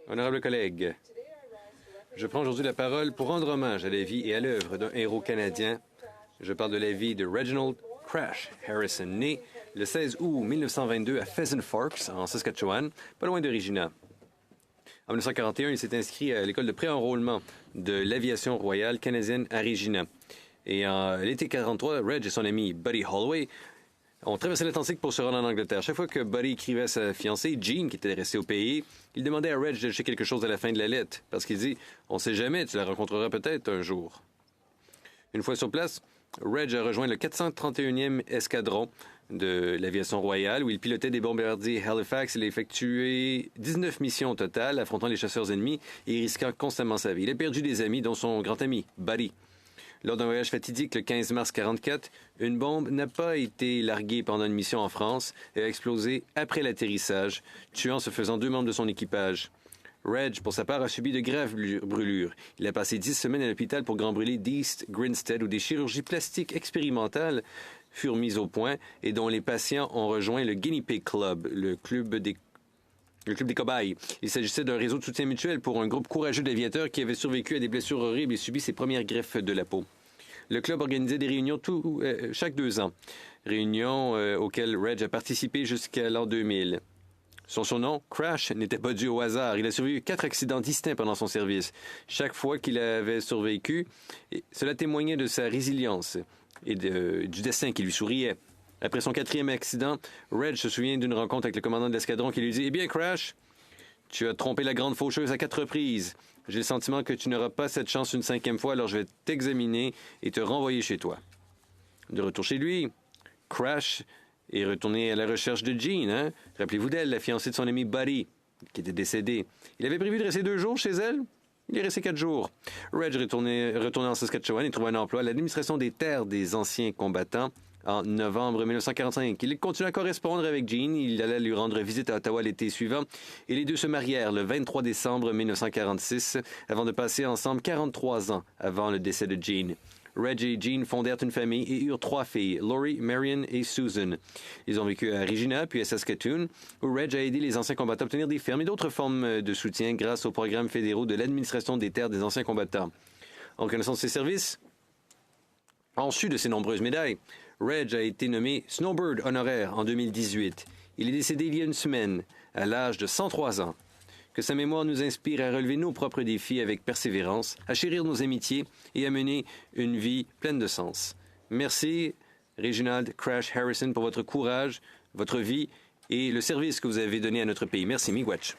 Honorables collègues, je prends aujourd'hui la parole pour rendre hommage à la vie et à l'œuvre d'un héros canadien. Je parle de la vie de Reginald Crash Harrison, né le 16 août 1922 à Pheasant Forks, en Saskatchewan, pas loin de Regina. En 1941, il s'est inscrit à l'école de pré-enrôlement de l'aviation royale canadienne à Regina. Et en l'été 1943, Reg et son ami Buddy Holloway ont traversé l'Atlantique pour se rendre en Angleterre. Chaque fois que Buddy écrivait à sa fiancée, Jean, qui était restée au pays, il demandait à Reg d'acheter quelque chose à la fin de la lettre, parce qu'il dit « On sait jamais, tu la rencontreras peut-être un jour ». Une fois sur place, Reg a rejoint le 431e escadron de l'aviation royale, où il pilotait des bombardiers Halifax. Il a effectué 19 missions au total, affrontant les chasseurs ennemis et risquant constamment sa vie. Il a perdu des amis, dont son grand ami, Buddy. Lors d'un voyage fatidique le 15 mars 1944, une bombe n'a pas été larguée pendant une mission en France et a explosé après l'atterrissage, tuant ce faisant 2 membres de son équipage. Reg, pour sa part, a subi de graves brûlures. Il a passé 10 semaines à l'hôpital pour grand brûlé d'East Grinstead, où des chirurgies plastiques expérimentales furent mises au point et dont les patients ont rejoint le Guinea Pig Club, le club des cobayes. Il s'agissait d'un réseau de soutien mutuel pour un groupe courageux d'aviateurs qui avait survécu à des blessures horribles et subi ses premières greffes de la peau. Le club organisait des réunions chaque 2 ans, réunions auxquelles Reg a participé jusqu'à l'an 2000. Son surnom, Crash, n'était pas dû au hasard. Il a survécu 4 accidents distincts pendant son service. Chaque fois qu'il avait survécu, cela témoignait de sa résilience et du destin qui lui souriait. Après son 4e accident, Reg se souvient d'une rencontre avec le commandant de l'escadron qui lui dit « Eh bien, Crash, tu as trompé la grande faucheuse à 4 reprises. J'ai le sentiment que tu n'auras pas cette chance une 5e fois, alors je vais t'examiner et te renvoyer chez toi. » De retour chez lui, Crash est retourné à la recherche de Jean. Hein? Rappelez-vous d'elle, la fiancée de son ami Buddy, qui était décédée. Il avait prévu de rester 2 jours chez elle. Il est resté 4 jours. Reg retourné en Saskatchewan et trouva un emploi à l'administration des terres des anciens combattants en novembre 1945. Il continue à correspondre avec Jean. Il allait lui rendre visite à Ottawa l'été suivant. Et les deux se marièrent le 23 décembre 1946 avant de passer ensemble 43 ans avant le décès de Jean. Reg et Jean fondèrent une famille et eurent 3 filles, Laurie, Marion et Susan. Ils ont vécu à Regina puis à Saskatoon, où Reg a aidé les anciens combattants à obtenir des fermes et d'autres formes de soutien grâce aux programmes fédéraux de l'administration des terres des anciens combattants. En reconnaissance de ses services, en sus de ses nombreuses médailles, Reg a été nommé Snowbird honoraire en 2018. Il est décédé il y a une semaine, à l'âge de 103 ans. Que sa mémoire nous inspire à relever nos propres défis avec persévérance, à chérir nos amitiés et à mener une vie pleine de sens. Merci, Reginald Crash Harrison, pour votre courage, votre vie et le service que vous avez donné à notre pays. Merci, miigwech.